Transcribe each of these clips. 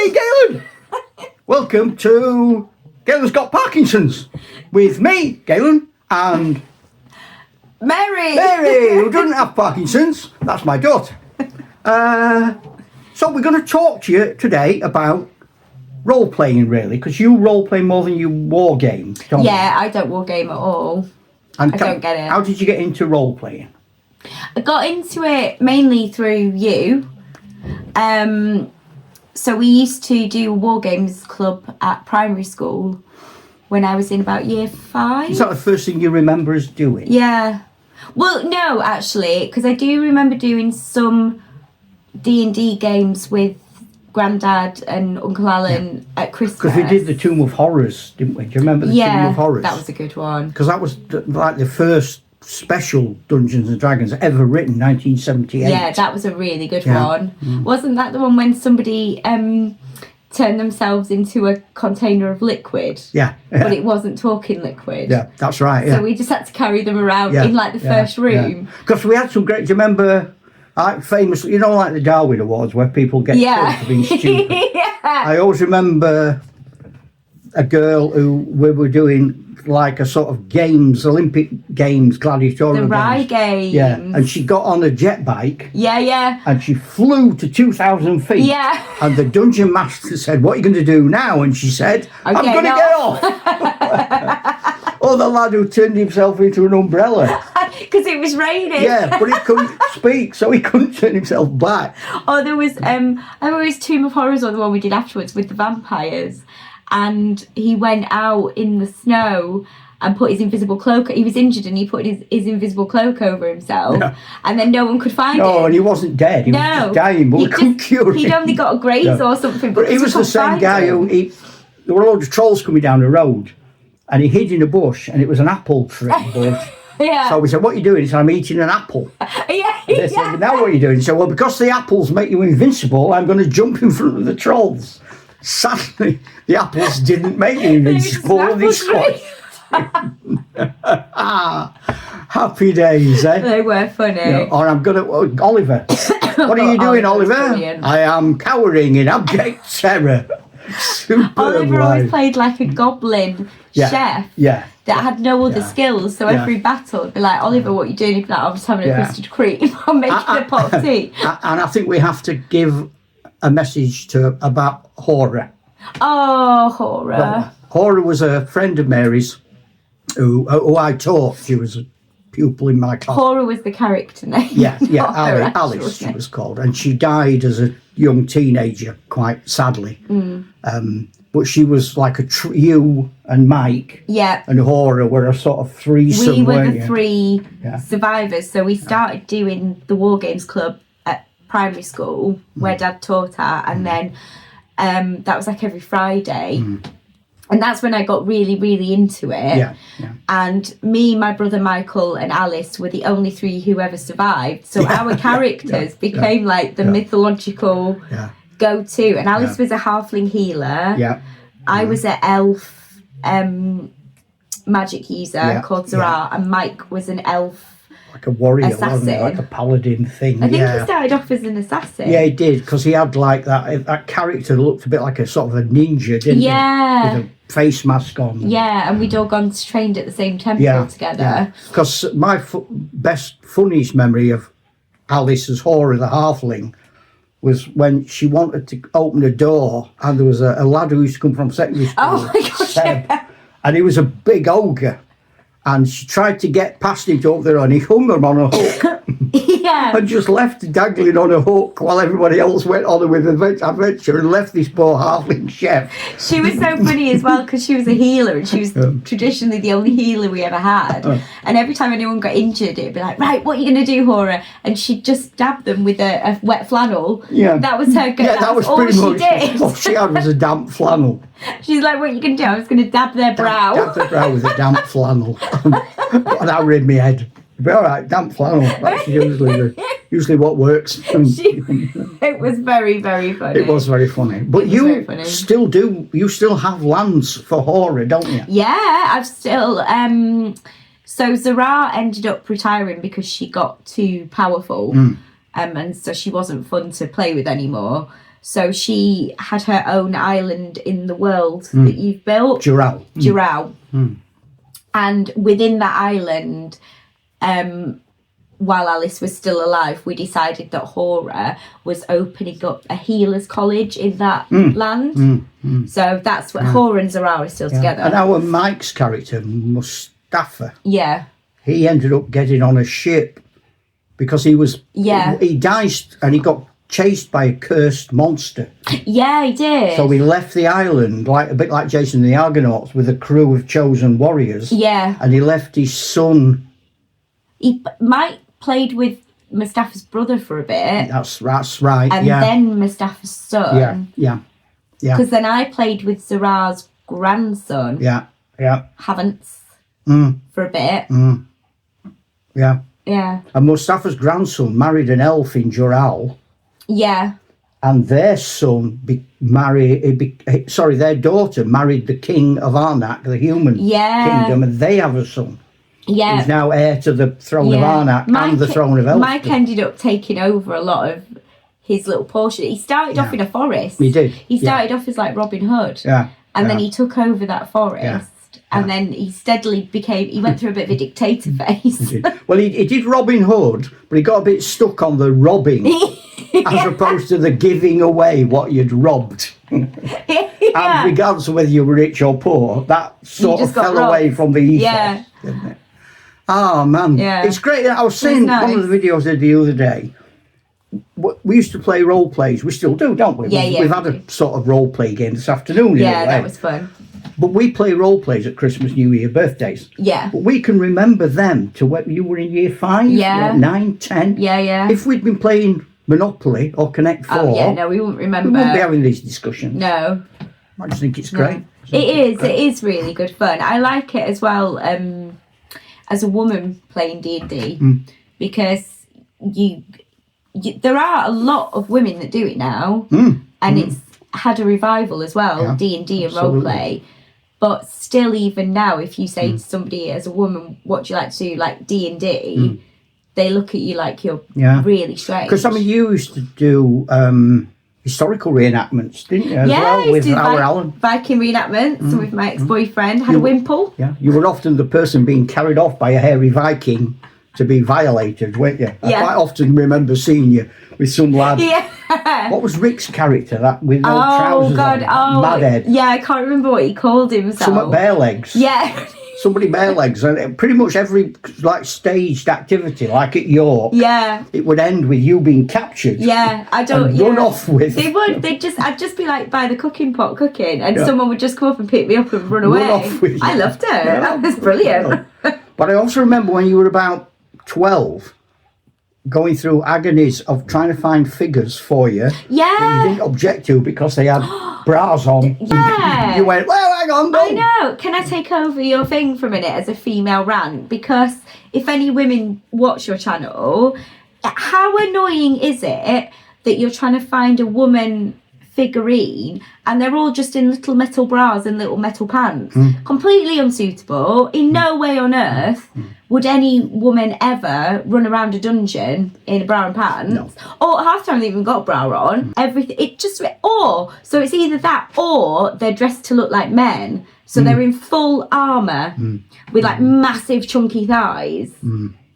Hey, Galen! Welcome to Galen's Got Parkinson's with me, Galen, and Mary, who doesn't have Parkinson's. That's my daughter. So we're going to talk to you today about role-playing, really, because you role-play more than you war game, don't you? Yeah, I don't war game at all. And I don't get it. How did you get into role-playing? I got into it mainly through you. So we used to do a war games club at primary school when I was in about year 5. Is that the first thing you remember us doing? Yeah. Well, no, actually, because I do remember doing some D&D games with Grandad and Uncle Alan at Christmas. Because we did the Tomb of Horrors, didn't we? Do you remember the Tomb of Horrors? Yeah, that was a good one. Because that was like the first special Dungeons and Dragons ever written, 1978. Yeah, that was a really good one. Wasn't that the one when somebody turned themselves into a container of liquid? Yeah. But it wasn't talking liquid. Yeah, that's right. Yeah. So we just had to carry them around in like the first room. Because we had some great. Do you remember? Famously, you know, like the Darwin Awards where people get killed for being stupid. I always remember a girl who we were doing like a sort of games, Olympic games, gladiatorial The Rye games. Games. Yeah, and she got on a jet bike. Yeah. And she flew to 2,000 feet. Yeah. And the dungeon master said, "What are you going to do now?" And she said, "I'm going to get off." Or the lad who turned himself into an umbrella. Because it was raining. Yeah, but he couldn't speak, so he couldn't turn himself back. Oh, there was, I always Tomb of Horrors or the one we did afterwards with the vampires. And he went out in the snow and put his invisible cloak. He was injured and he put his invisible cloak over himself. Yeah. And then no one could find him. No, and he wasn't dead. He was just dying, but we couldn't cure him. He'd only got a graze or something. But he was the same guy who... There were a load of trolls coming down the road. And he hid in a bush and it was an apple tree bush. Yeah. So we said, "What are you doing?" He said, "I'm eating an apple." They said, "Now what are you doing?" He said, "Well, because the apples make you invincible, I'm going to jump in front of the trolls." Sadly, the apples didn't make you invincible. Happy days, eh? They were funny. Or I'm going to... Oliver. What are you doing, Oliver? I am cowering in abject terror. Oliver always played like a goblin chef. Yeah. That had no other skills, so every battle would be like, "Oliver, what are you doing?" If not, I'm just having a custard cream. I'm making a pot of tea. And I think we have to give a message about Hora. Oh, Hora. Well, Hora was a friend of Mary's who I taught. She was a pupil in my class. Hora was the character name. Yeah, Alice she was called. And she died as a young teenager, quite sadly. But she was like you and Mike and Hora were a sort of threesome. We were the 3 survivors. So we started doing the War Games Club at primary school where Dad taught at, and then that was like every Friday. And that's when I got really, really into it. Yeah. And me, my brother Michael and Alice were the only 3 who ever survived. So our characters became like the mythological go-to. And Alice was a halfling healer. Yeah. I was an elf magic user called Zara. And Mike was an elf like a warrior, assassin. Wasn't it? Like a paladin thing. I think he started off as an assassin. Yeah, he did, because he had like that character looked a bit like a sort of a ninja, didn't he? Yeah. With a face mask on. Yeah, and we'd all gone trained at the same temple together. Because my funniest memory of Alice as Hora the halfling was when she wanted to open a door and there was a lad who used to come from secondary school. Oh my gosh, Seb, and he was a big ogre. And she tried to get past him up there and he hung her on a hook. And just left dangling on a hook while everybody else went on with adventure and left this poor halfling chef. She was so funny as well because she was a healer and she was traditionally the only healer we ever had. And every time anyone got injured, it'd be like, "Right, what are you going to do, Hora?" And she'd just dab them with a wet flannel. Yeah. That was her go. Yeah, that was pretty much all she had was a damp flannel. She's like, "What are you going to do?" "I was going to dab their brow." Dab their brow with a damp flannel. And that were in my head. But all right, damp flannel. That's usually what works. It was very, very funny. It was very funny. But you still have lands for Hora, don't you? Yeah, I've still... So Zara ended up retiring because she got too powerful. And so she wasn't fun to play with anymore. So she had her own island in the world that you've built. Jural. And within that island, while Alice was still alive, we decided that Hora was opening up a healers college in that land. So that's what Hora and Zara are still together. And our Mike's character, Mustafa, he ended up getting on a ship because he died and he got chased by a cursed monster. Yeah, he did. So he left the island, like a bit like Jason and the Argonauts, with a crew of chosen warriors. Yeah. And he left his son. Mike played with Mustafa's brother for a bit. That's right. And then Mustafa's son. Yeah. Because then I played with Zara's grandson. Yeah. Havance. For a bit. Yeah. Yeah. And Mustafa's grandson married an elf in Jural. Yeah. And their son their daughter married the king of Arnak, the human kingdom, and they have a son. Yeah. Who's now heir to the throne of Arnak and the throne of Elfdom. Mike ended up taking over a lot of his little portion. He started off in a forest. He did. He started off as like Robin Hood. Yeah. And then he took over that forest. And then he steadily he went through a bit of a dictator phase. He did. Well, he did Robin Hood, but he got a bit stuck on the robbing as opposed to the giving away what you'd robbed. And regardless of whether you were rich or poor, that sort of fell away from the ethos, didn't it? Oh, man. Yeah. It's great. I was saying one of the videos I did the other day, we used to play role plays. We still do, don't we? We've had a sort of role play game this afternoon. Yeah, that was fun. But we play role plays at Christmas, New Year, birthdays. Yeah. But we can remember them to when you were in year 5, 9, 10. Yeah. If we'd been playing Monopoly or Connect 4. Oh, yeah, no, we wouldn't remember. We wouldn't be having these discussions. No. I just think it's great. It is really good fun. I like it as well as a woman playing D&D because there are a lot of women that do it now and it's had a revival as well, D&D and roleplay. But still, even now, if you say to somebody as a woman, what do you like to do, like D&D, they look at you like you're really strange. Because, I mean, you used to do historical reenactments, didn't you, as well, with our Alan? Viking reenactments with my ex-boyfriend, had a wimple. Yeah, you were often the person being carried off by a hairy Viking to be violated, weren't you? I quite often remember seeing you with some lad. What was Rick's character, that with no trousers on? Madhead. Yeah, I can't remember what he called himself. Some bare legs. Yeah. Somebody bare legs, and pretty much every like staged activity, like at York, it would end with you being captured. Yeah, I don't. And run off with. They would. I'd just be like by the cooking pot cooking, and someone would just come up and pick me up and run away. Run off with you. I loved it. That was brilliant. But I also remember when you were about 12. Going through agonies of trying to find figures for you that you didn't object to because they had bras on. You went, well, hang on, I know. Can I take over your thing for a minute as a female rant? Because if any women watch your channel, how annoying is it that you're trying to find a woman figurine and they're all just in little metal bras and little metal pants? Completely unsuitable. In no way on earth would any woman ever run around a dungeon in a bra and pants. Or half the time they even got a bra on. Everything. So it's either that or they're dressed to look like men. So they're in full armour with like massive chunky thighs.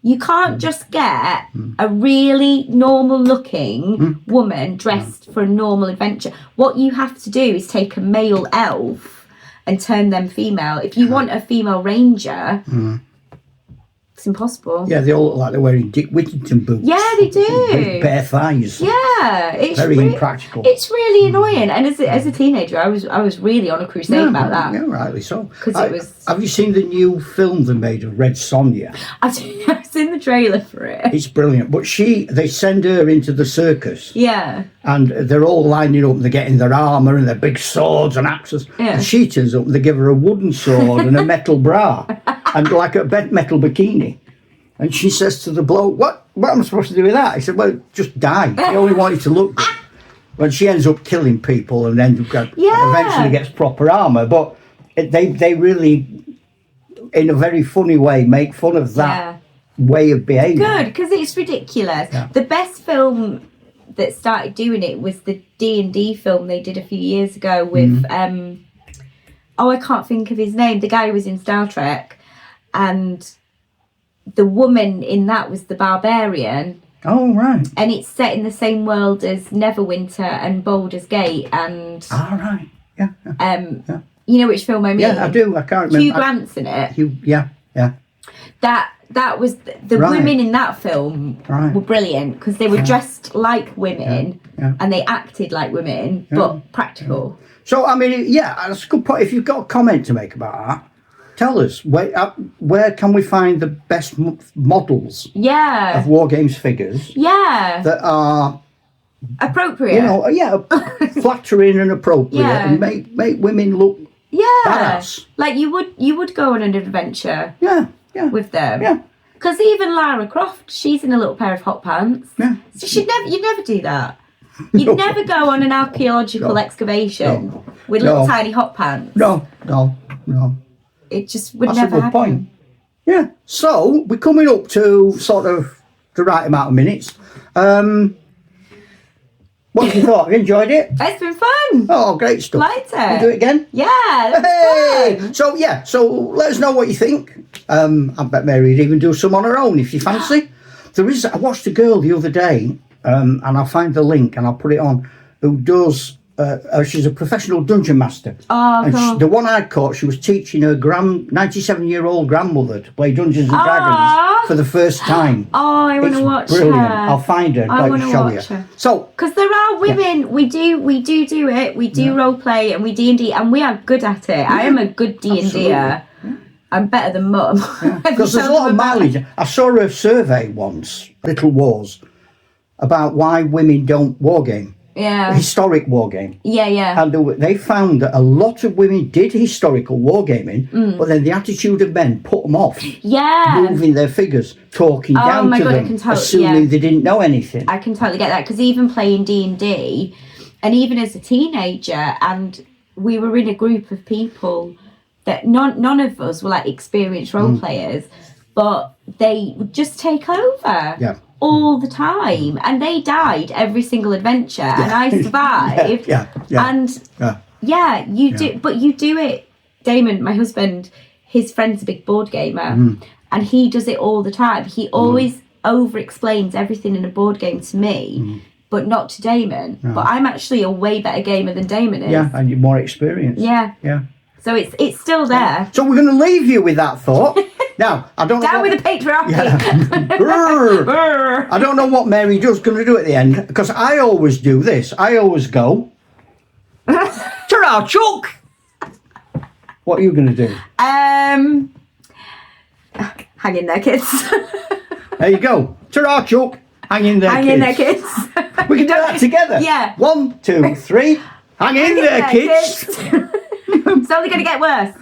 You can't just get a really normal looking woman dressed for a normal adventure. What you have to do is take a male elf and turn them female. If you want a female ranger, it's impossible. Yeah, they all look like they're wearing Dick Whittington boots. Yeah, they do. With bare thighs. Yeah, it's very impractical. It's really annoying. And as a teenager, I was really on a crusade about that. Yeah, rightly so. Because it was. Have you seen the new film they made of Red Sonja? I've seen the trailer for it. It's brilliant. But they send her into the circus. Yeah. And they're all lining up and they're getting their armour and their big swords and axes. Yeah. And she turns up and they give her a wooden sword and a metal bra and like a metal bikini. And she says to the bloke, what am I supposed to do with that? He said, well, just die. He only wanted to look good. When she ends up killing people and eventually gets proper armour. But they really, in a very funny way, make fun of that way of behaving. Good, because it's ridiculous. Yeah. The best film that started doing it was the D&D film they did a few years ago with I can't think of his name, the guy who was in Star Trek, and the woman in that was the barbarian. Oh, right. And it's set in the same world as Neverwinter and Baldur's Gate and All right. Yeah. you know which film I mean? Yeah, I do. I can't remember. Hugh Grant's in it. Yeah. That was the Right. women in that film were brilliant because they were dressed like women and they acted like women, but practical. So, I mean, that's a good point. If you've got a comment to make about that, tell us. Where can we find the best models of War Games figures that are appropriate? You know, flattering and appropriate and make women look badass. Like you would go on an adventure with them. Yeah. Because even Lara Croft, she's in a little pair of hot pants. Yeah. So you'd never do that. You'd never go on an archaeological excavation with little tiny hot pants. No. It just would That's never a good happen. point. Yeah. So we're coming up to sort of the right amount of minutes. What have you thought? Have you enjoyed it? It's been fun. Oh, great stuff. Liked it. We'll do it again? Yeah, that was fun. So let us know what you think. I bet Mary would even do some on her own if you fancy. I watched a girl the other day, and I'll find the link and I'll put it on, who does, she's a professional dungeon master. Oh, and cool. the one I caught, she was teaching her 97-year-old grandmother to play Dungeons and Dragons for the first time. Oh, I want to watch brilliant. her. I'll find her and I want to show watch you. her. So, because there are women, we do it. We do role play and we D&D, and we are good at it. I am a good D&Der. I'm better than Mum. Because there's a lot of mileage. I saw a survey once, Little Wars, about why women don't wargame. Yeah. Historic wargame. Yeah. And they found that a lot of women did historical wargaming, but then the attitude of men put them off. Yeah. Moving their figures, talking down to them, assuming they didn't know anything. I can totally get that, because even playing D&D, and even as a teenager, and we were in a group of people that none of us were like experienced role players, but they would just take over all the time, and they died every single adventure, and I survived. And you do it. Damon, my husband, his friend's a big board gamer, and he does it all the time. He always over explains everything in a board game to me, but not to Damon. But I'm actually a way better gamer than Damon is. Yeah, and you're more experienced. Yeah. So it's still there. So we're going to leave you with that thought. Now, I don't know. Down with the patriarchy. I don't know what Mary does going to do at the end, because I always do this. I always go, ta-ra, Chuck! What are you going to do? Hang in there, kids. There you go. Ta-ra, Chuck! Hang in there, Hang kids. in there, kids. We can do that together. Yeah. 1, 2, 3. Hang in there, kids. It's only going to get worse.